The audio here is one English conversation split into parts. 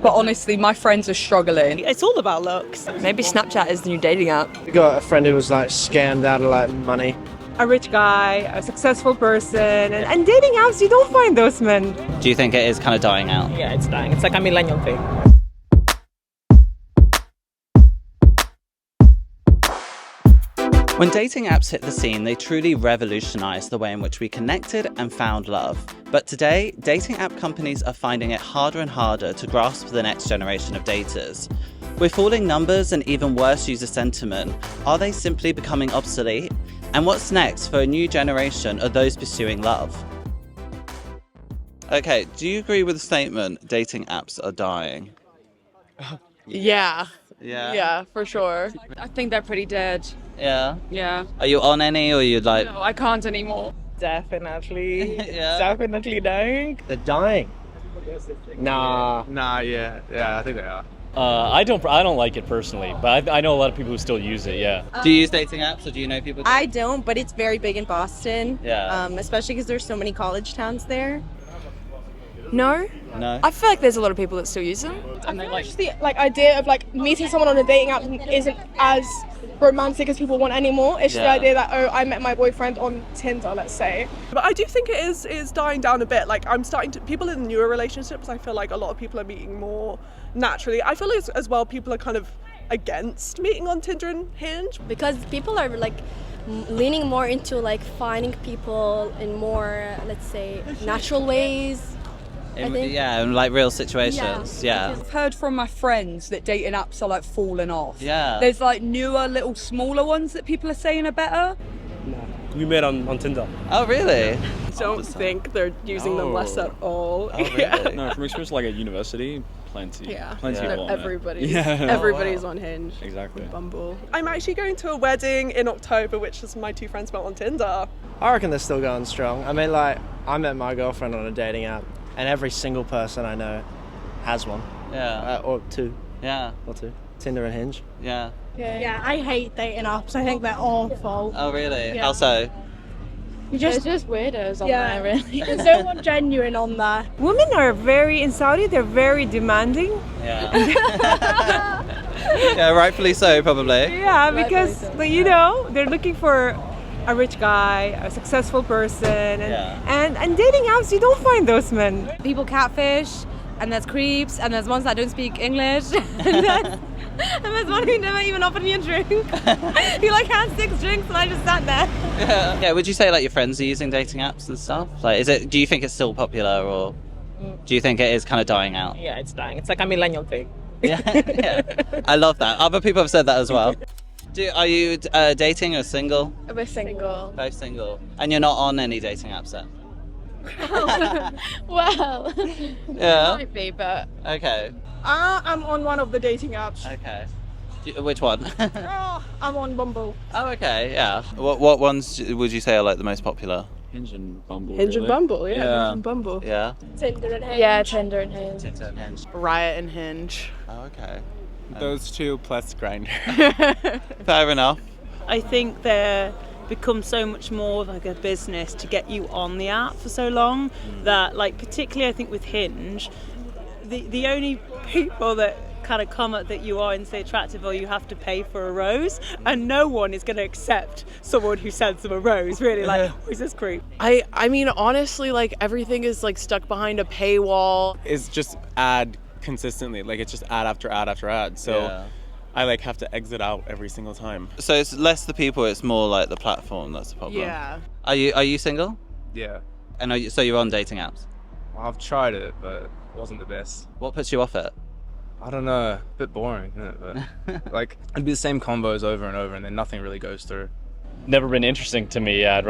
But honestly, my friends are struggling. It's all about looks. Maybe Snapchat is the new dating app. We got a friend who was like scammed out of like money. A rich guy, a successful person, and dating apps, you don't find those men. Do you think it is kind of dying out? Yeah, it's dying. It's like a millennial thing. When dating apps hit the scene, they truly revolutionized the way in which we connected and found love. But today, dating app companies are finding it harder and harder to grasp the next generation of daters. With falling numbers and even worse user sentiment, are they simply becoming obsolete? And what's next for a new generation of those pursuing love? Okay, do you agree with the statement, dating apps are dying? Yeah. Yeah? Yeah, for sure. I think they're pretty dead. Yeah? Yeah. Are you on any, or are you like... No, I can't anymore. Definitely. Yeah. Definitely dying. They're dying. Nah. Yeah, I think they are. I don't like it personally, but I know a lot of people who still use it, yeah. Do you use dating apps, or do you know people? I don't, but it's very big in Boston. Yeah. Especially because there's so many college towns there. No? No? I feel like there's a lot of people that still use them. I feel like just the idea of meeting someone on a dating app isn't as romantic as people want anymore. It's just the idea that, oh, I met my boyfriend on Tinder, let's say. But I do think it is dying down a bit. Like, I'm starting to, people in newer relationships, I feel like a lot of people are meeting more naturally. I feel like as well people are kind of against meeting on Tinder and Hinge. Because people are leaning more into finding people in more, let's say, natural ways. Yeah, in like real situations. Yeah. I've heard from my friends that dating apps are falling off. Yeah. There's newer, little, smaller ones that people are saying are better. We met on Tinder. Oh, really? I don't think they're using them less at all. Oh, really? No, from experience at university, plenty. Yeah. Plenty of people on Everybody's, there. Yeah. everybody's on Hinge. Exactly. Bumble. I'm actually going to a wedding in October, which is my two friends met on Tinder. I reckon they're still going strong. I mean, I met my girlfriend on a dating app, and every single person I know has one. Yeah. Or two. Yeah. Or two. Tinder and Hinge. Yeah. Yeah, I hate dating apps. I think they're awful. Oh, really? Yeah. How so? There's just weirdos on there, really. There's no one genuine on there. Women are in Saudi, they're very demanding. Yeah. Yeah, rightfully so, probably. Yeah, because they're looking for a rich guy, a successful person, and dating apps, you don't find those men. People catfish, and there's creeps, and there's ones that don't speak English, and there's one who never even offered me a drink. He had 6 drinks, and I just sat there. Yeah. Yeah. Would you say your friends are using dating apps and stuff? Do you think it's still popular, or do you think it is kind of dying out? Yeah, it's dying. It's like a millennial thing. Yeah. Yeah. I love that. Other people have said that as well. Are you dating or single? We're single. Both single. And you're not on any dating apps then? Well, Yeah. might be, but Okay. I'm on one of the dating apps. Okay. Which one? I'm on Bumble. Oh, okay. Yeah. What ones would you say are the most popular? Hinge and Bumble. Hinge and Bumble, Yeah. Hinge and Bumble. Yeah. Tinder and Hinge. yeah, Tinder and Hinge. Tinder and Hinge. Riot and Hinge. Oh, okay. Those two plus Grindr. Fair enough. I think they're become so much more like a business to get you on the app for so long that particularly I think with Hinge, the only people that kind of come at that you are and say attractive or you have to pay for a rose, and no one is going to accept someone who sends them a rose, really. Who's this creep? I mean, honestly, everything is stuck behind a paywall. It's just ad consistently. It's just ad after ad after ad. So Yeah. I have to exit out every single time. So it's less the people, it's more the platform that's the problem. Yeah. Are you single? Yeah. And so you're on dating apps? I've tried it, but it wasn't the best. What puts you off it? I don't know. A bit boring, isn't it? But it'd be the same combos over and over, and then nothing really goes through. Never been interesting to me. Yeah,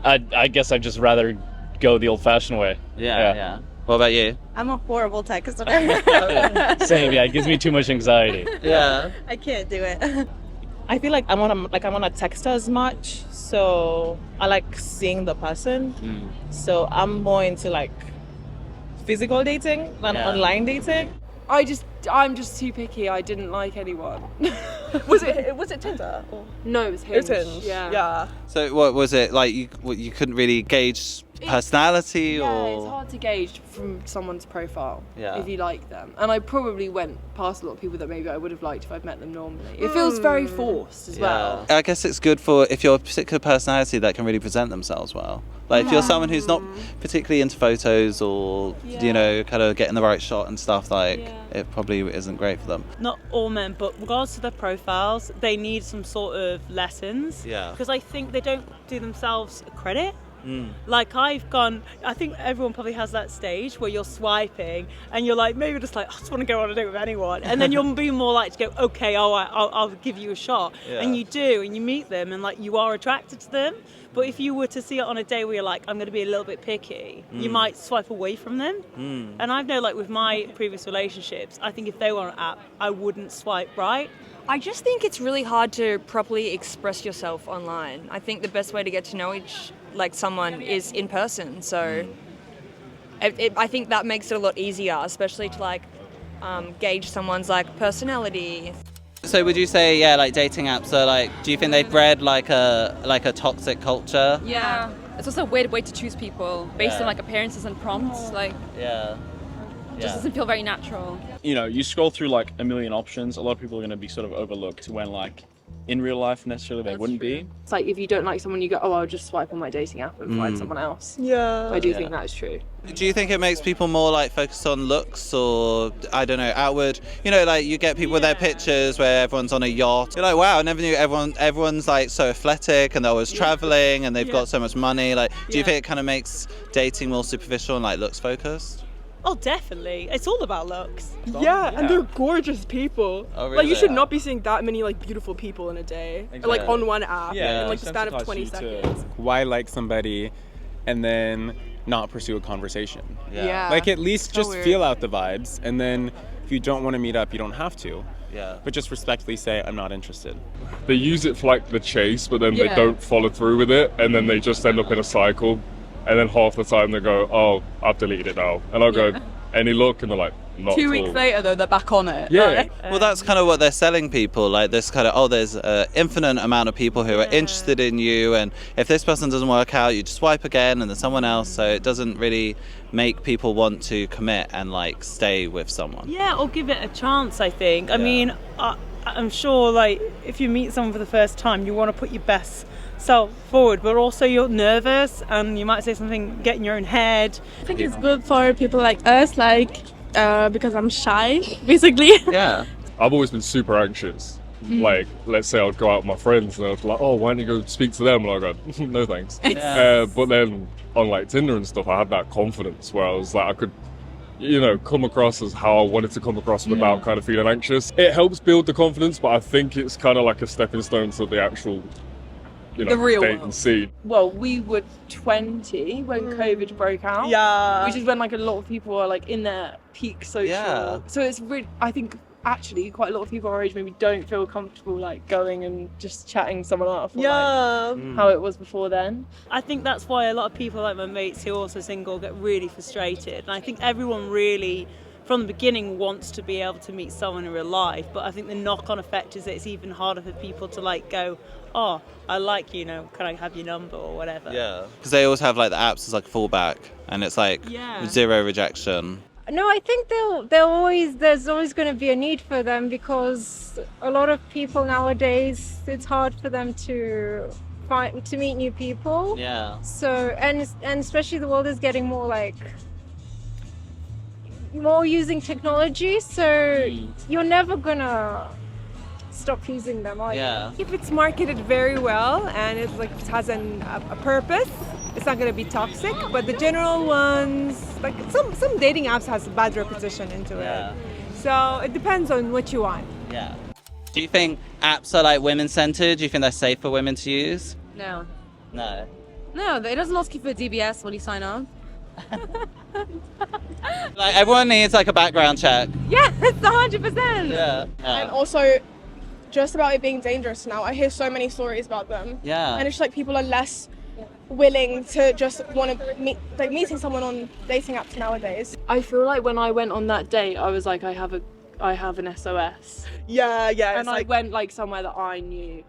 I guess I'd just rather go the old-fashioned way. Yeah. What about you? I'm a horrible texter. Same. Yeah, it gives me too much anxiety. Yeah. I can't do it. I feel like I'm on a text as much, so I like seeing the person. So I'm more into physical dating than online dating. I'm just too picky. I didn't like anyone. was it Tinder? Or? No, it was It was Hinge. Hinge. Yeah. Yeah. So what was it you couldn't really gauge personality Yeah, or? it's hard to gauge from someone's profile Yeah. if you like them. And I probably went past a lot of people that maybe I would have liked if I'd met them normally. It feels very forced as well. I guess it's good for if you're a particular personality that can really present themselves well. Like if you're someone who's not particularly into photos or you know, kind of getting the right shot and stuff, like it probably isn't great for them. Not all men, but regards to their profiles, they need some sort of lessons. Yeah. Because I think they don't do themselves credit. Like I think everyone probably has that stage where you're swiping and you're like, maybe just like, I just want to go on a date with anyone. And then you'll be more likely to go, okay, I'll give you a shot. Yeah. And you do, and you meet them and like you are attracted to them. But if you were to see it on a day where you're like, I'm going to be a little bit picky, you might swipe away from them. And I know like with my previous relationships, I think if they were on an app, I wouldn't swipe right. I just think it's really hard to properly express yourself online. I think the best way to get to know someone is in person. So I think that makes it a lot easier, especially to gauge someone's personality. So would you say like dating apps are do you think they've bred like a toxic culture? Yeah, it's also a weird way to choose people based on appearances and prompts. Just doesn't feel very natural. You know, you scroll through like a million options. A lot of people are going to be sort of overlooked when in real life necessarily they wouldn't be. It's like if you don't like someone, you go, oh, I'll just swipe on my dating app and find someone else. Yeah. I do think that is true. Do you think it makes people more focused on looks or, I don't know, outward? You know, you get people with their pictures where everyone's on a yacht. You're like, wow, I never knew everyone's so athletic and they're always traveling and they've got so much money. Do you think it kind of makes dating more superficial and looks focused? Oh, definitely. It's all about looks. Yeah, and they're gorgeous people. Oh, really? You should not be seeing that many beautiful people in a day. Exactly. Or, on one app in the span of sensitize 20 you to- seconds. Why like somebody and then not pursue a conversation? Yeah. At least So just weird. feel out the vibes, and then if you don't want to meet up, you don't have to. Yeah. But just respectfully say, I'm not interested. They use it for the chase, but then they Yeah. don't follow through with it, and then they just end up in a cycle. And then half the time they go, oh, I've deleted it now. And I'll go, any look? And they're like, not 2 at weeks all. later, though, they're back on it. Yeah. Well, that's kind of what they're selling people, this kind of, there's an infinite amount of people who are interested in you, and if this person doesn't work out, you just swipe again and there's someone else, so it doesn't really make people want to commit and stay with someone. Yeah, or give it a chance, I think. I mean, I'm sure if you meet someone for the first time, you want to put your best self forward, but also you're nervous and you might say something, get in your own head. I think it's good for people like us, because I'm shy, basically. Yeah. I've always been super anxious. Let's say I'd go out with my friends and I'd be like, oh, why don't you go speak to them? And I'd go, no thanks. Yeah. But then on Tinder and stuff, I had that confidence where I was I could, come across as how I wanted to come across without kind of feeling anxious. It helps build the confidence, but I think it's kind of a stepping stone to the actual, The real dating world. scene. Well, we were 20 when COVID broke out. Yeah. Which is when a lot of people are in their peak social. Yeah. So it's really, I think actually quite a lot of people our age maybe don't feel comfortable going and just chatting someone up. For, how it was before then. I think that's why a lot of people like my mates who are also single get really frustrated. And I think everyone really, from the beginning, wants to be able to meet someone in real life. But I think the knock-on effect is that it's even harder for people to go, oh, I like you, can I have your number or whatever. Yeah. Because they always have the apps as fallback, and it's zero rejection. No, I think there's always going to be a need for them, because a lot of people nowadays, it's hard for them to meet new people. Yeah. So and especially the world is getting more more using technology, so you're never gonna stop using them, are you? Yeah. If it's marketed very well and it has a purpose, it's not going to be toxic. But the general ones, some dating apps has a bad repetition into Yeah. it. So it depends on what you want. Yeah. Do you think apps are women-centered? Do you think they're safe for women to use? No. No. No, it doesn't ask you for DBS when you sign up. Everyone needs a background check. Yeah, it's 100%. Yeah. And also, just about it being dangerous now, I hear so many stories about them. Yeah. And it's people are less willing to just want to meet, meeting someone on dating apps nowadays. I feel when I went on that date, I was I have an SOS. Yeah, And I went somewhere that I knew.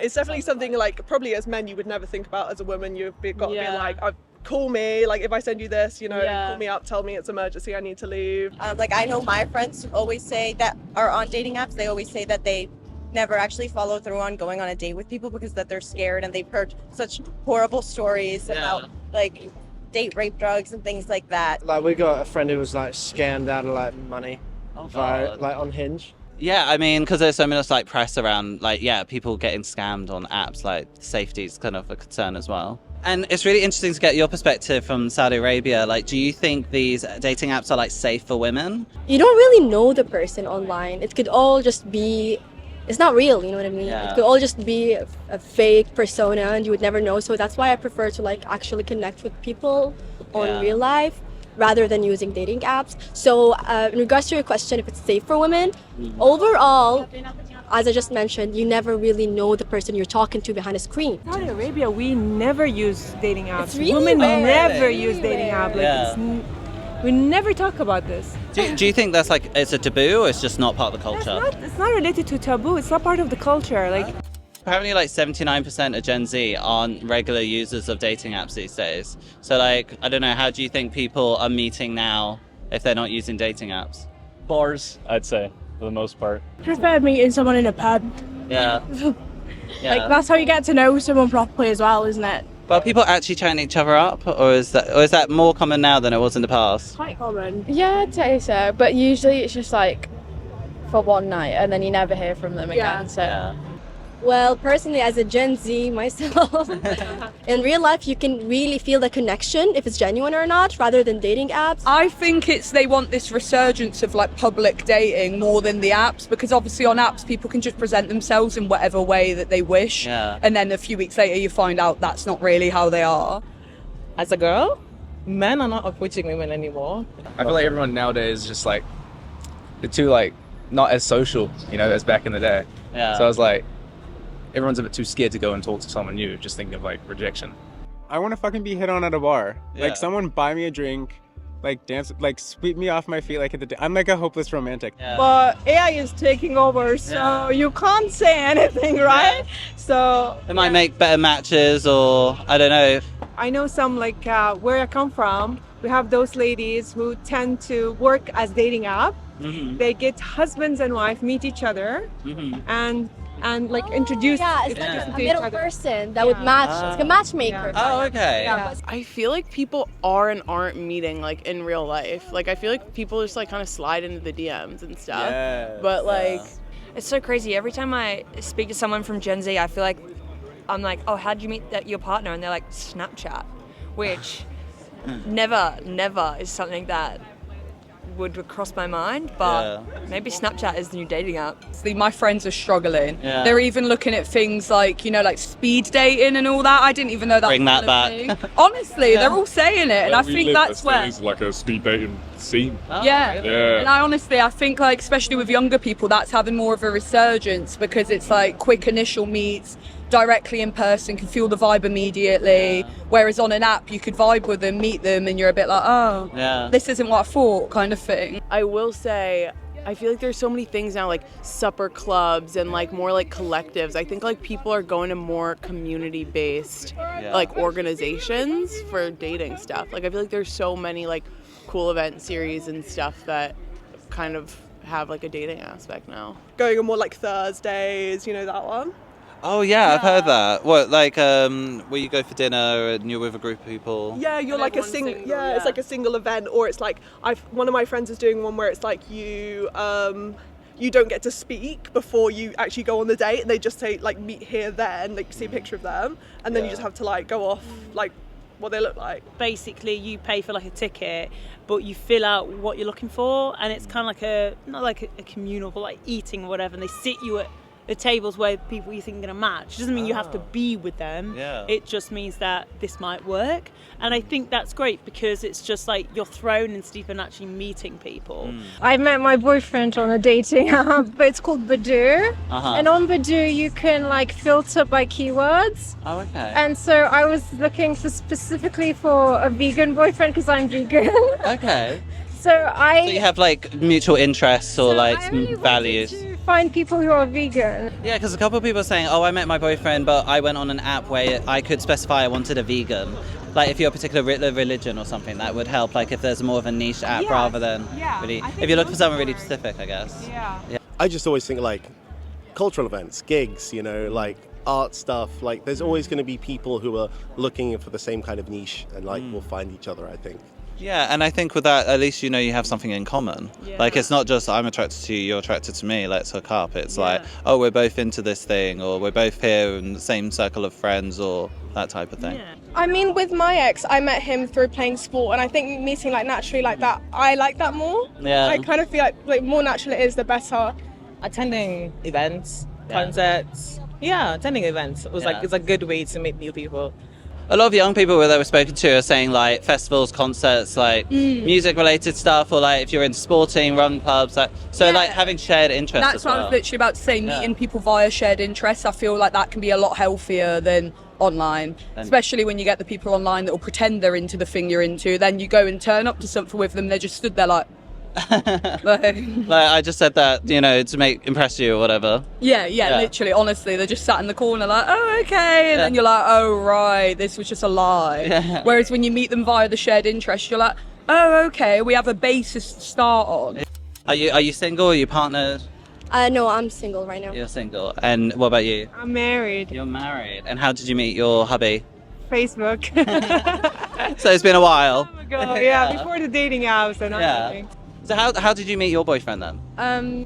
It's definitely something probably as men you would never think about as a woman. You've got to be Yeah. I've call me, like if I send you this, call me up, tell me it's emergency, I need to leave. Like I know my friends always say that are on dating apps, they always say that they never actually follow through on going on a date with people because that they're scared, and they've heard such horrible stories about like date rape, drugs, and things like that. Like we got a friend who was like scammed out of like money, like on Hinge. Yeah, I mean, because there's so much like press around, like, people getting scammed on apps, like safety is kind of a concern as well. And it's really interesting to get your perspective from Saudi Arabia. Like, do you think these dating apps are like safe for women? You don't really know the person online. It could all just be, it's not real, you know what I mean? Yeah. It could all just be a fake persona and you would never know. So that's why I prefer to like actually connect with people on real life rather than using dating apps. So in regards to your question, if it's safe for women, overall, as I just mentioned, you never really know the person you're talking to behind a screen. Saudi Arabia, we never use dating apps. It's really Women rare. never use dating apps. We never talk about this. Do you think that's like, it's a taboo or it's just not part of the culture? It's not related to taboo. It's not part of the culture. Like, apparently like 79% of Gen Z aren't regular users of dating apps these days. So like, I don't know, how do you think people are meeting now if they're not using dating apps? Bars, I'd say, for the most part. I prefer meeting someone in a pub. Yeah. Like that's how you get to know someone properly as well, isn't it? But are people actually chatting each other up, or is that more common now than it was in the past? Quite common. Yeah, I'd say so. But usually it's just like for one night and then you never hear from them again. So. Well, personally, as a Gen Z myself, in real life, you can really feel the connection if it's genuine or not, rather than dating apps. I think they want this resurgence of like public dating more than the apps, because obviously on apps people can just present themselves in whatever way that they wish, and then a few weeks later you find out that's not really how they are. As a girl, men are not approaching women anymore. I feel like everyone nowadays is just like, they're too like not as social, as back in the day. Yeah. So I was like, everyone's a bit too scared to go and talk to someone new, just thinking of like rejection. I want to fucking be hit on at a bar. Yeah. Like someone buy me a drink, like dance, like sweep me off my feet like at I'm like a hopeless romantic. but AI is taking over, so you can't say anything, right? So It might make better matches, or I don't know. I know some like where I come from, we have those ladies who tend to work as dating app. They get husbands and wife meet each other and like introduce It's like a middle person that would match. It's like a matchmaker. Oh, okay. I feel like people are and aren't meeting like in real life. Like I feel like people just like kind of slide into the DMs and stuff. But like, it's so crazy. Every time I speak to someone from Gen Z, I feel like I'm like, oh, how'd you meet your partner? And they're like, Snapchat, which never is something that would cross my mind, but maybe Snapchat is the new dating app. See, my friends are struggling. Yeah. They're even looking at things like, like speed dating and all that. I didn't even know that. Bring that back. Thing. Honestly, they're all saying it, and I think that's where. It's like a speed dating scene. Yeah. Yeah. And I think like, especially with younger people, that's having more of a resurgence, because it's like quick initial meets, directly in person, can feel the vibe immediately, whereas on an app you could vibe with them, meet them, and you're a bit like, oh, this isn't what I thought, kind of thing. I will say, I feel like there's so many things now, like supper clubs and like more like collectives. I think like people are going to more community-based like organizations for dating stuff. Like I feel like there's so many like cool event series and stuff that kind of have like a dating aspect now. Going on more like Thursdays, that one? Oh yeah, I've heard that. What, like where you go for dinner and you're with a group of people? Yeah, you're like a single. Yeah, it's like a single event, or it's like one of my friends is doing one where it's like you don't get to speak before you actually go on the date, and they just say like meet here then, like see a picture of them, and then you just have to like go off like what they look like. Basically, you pay for like a ticket, but you fill out what you're looking for, and it's kind of like not like a communal, but like eating or whatever, and they sit you at the tables where people you think are going to match. It doesn't mean you have to be with them. It just means that this might work. And I think that's great, because it's just like you're thrown into deep and actually meeting people. I met my boyfriend on a dating app, but it's called Badoo. And on Badoo you can like filter by keywords. Oh, okay. And so I was looking specifically for a vegan boyfriend because I'm vegan. Okay. So you have like mutual interests or like values. Find people who are vegan. Yeah, because a couple of people are saying, oh, I met my boyfriend, but I went on an app where I could specify I wanted a vegan. Like if you're a particular religion or something, that would help. Like if there's more of a niche app rather than really. If you're looking for something really specific, I guess. Yeah. I just always think like cultural events, gigs, you know, like art stuff. Like there's always going to be people who are looking for the same kind of niche, and like we'll find each other, I think. Yeah, and I think with that, at least you know you have something in common. Yeah. Like it's not just I'm attracted to you, you're attracted to me, let's hook up. It's like, oh, we're both into this thing, or we're both here in the same circle of friends, or that type of thing. Yeah. I mean, with my ex, I met him through playing sport, and I think meeting like naturally like that, I like that more. Yeah. I kind of feel like more natural it is, the better. Attending events, concerts. Yeah, attending events was like it's a good way to meet new people. A lot of young people that we've spoken to are saying like festivals, concerts, like music related stuff, or like if you're into sporting, run clubs, like like having shared interests. That's what I was literally about to say, meeting people via shared interests. I feel like that can be a lot healthier than online, especially when you get the people online that will pretend they're into the thing you're into, then you go and turn up to something with them, they're just stood there like like I just said that, you know, to impress you or whatever. Yeah, literally, honestly, they're just sat in the corner like, oh, okay, and then you're like, oh, right, this was just a lie. Yeah. Whereas when you meet them via the shared interest, you're like, oh, okay, we have a basis to start on. Are you single? Are you partnered? No, I'm single right now. You're single. And what about you? I'm married. You're married. And how did you meet your hubby? Facebook. So it's been a while. Yeah, before the dating apps and everything. So how did you meet your boyfriend then?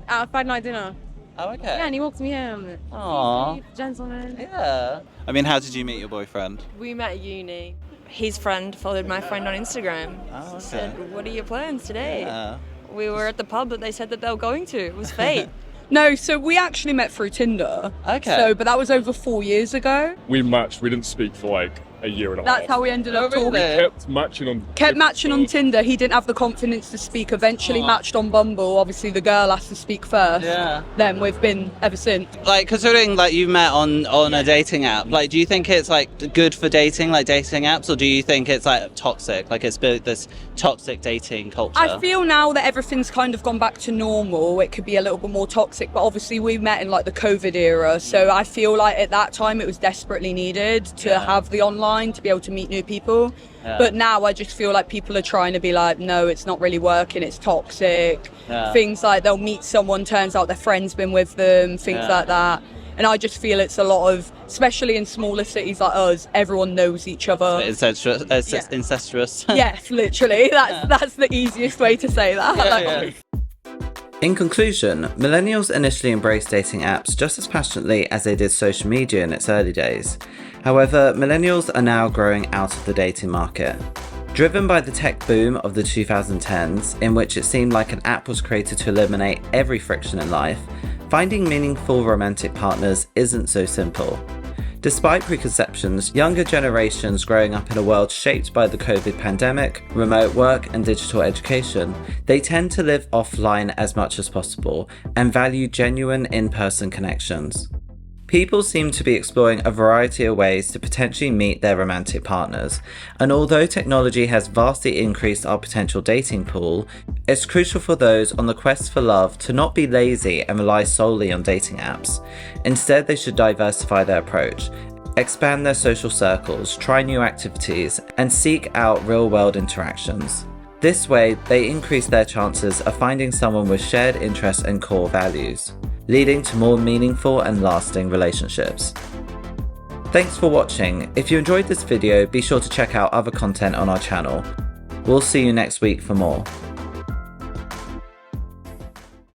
At a Friday night dinner. Oh, okay. Yeah, and he walked me home. Aww. Gentleman. Yeah. I mean, how did you meet your boyfriend? We met at uni. His friend followed my friend on Instagram. Oh, okay. Said, what are your plans today? Yeah. We were at the pub that they said that they were going to. It was fate. No, so we actually met through Tinder. Okay. So, but that was over 4 years ago. We matched. We didn't speak for like a year and a half. That's how we ended up talking. We kept matching on Tinder. He didn't have the confidence to speak. Eventually matched on Bumble. Obviously the girl has to speak first. Yeah. Then we've been ever since. Like considering like you met on a dating app, like do you think it's like good for dating, like dating apps, or do you think it's like toxic, like it's built this toxic dating culture? I feel now that everything's kind of gone back to normal, it could be a little bit more toxic, but obviously we met in like the COVID era, so I feel like at that time it was desperately needed to have the online to be able to meet new people. But now I just feel like people are trying to be like, no, it's not really working, it's toxic. Things like they'll meet someone, turns out their friend's been with them, things like that. And I just feel it's a lot of, especially in smaller cities like us, everyone knows each other. Incestuous. Yes, literally. That's the easiest way to say that. In conclusion, millennials initially embraced dating apps just as passionately as they did social media in its early days. However, millennials are now growing out of the dating market. Driven by the tech boom of the 2010s, in which it seemed like an app was created to eliminate every friction in life, finding meaningful romantic partners isn't so simple. Despite preconceptions, younger generations growing up in a world shaped by the COVID pandemic, remote work and digital education, they tend to live offline as much as possible and value genuine in-person connections. People seem to be exploring a variety of ways to potentially meet their romantic partners, and although technology has vastly increased our potential dating pool, it's crucial for those on the quest for love to not be lazy and rely solely on dating apps. Instead, they should diversify their approach, expand their social circles, try new activities, and seek out real-world interactions. This way, they increase their chances of finding someone with shared interests and core values, leading to more meaningful and lasting relationships. Thanks for watching. If you enjoyed this video, be sure to check out other content on our channel. We'll see you next week for more.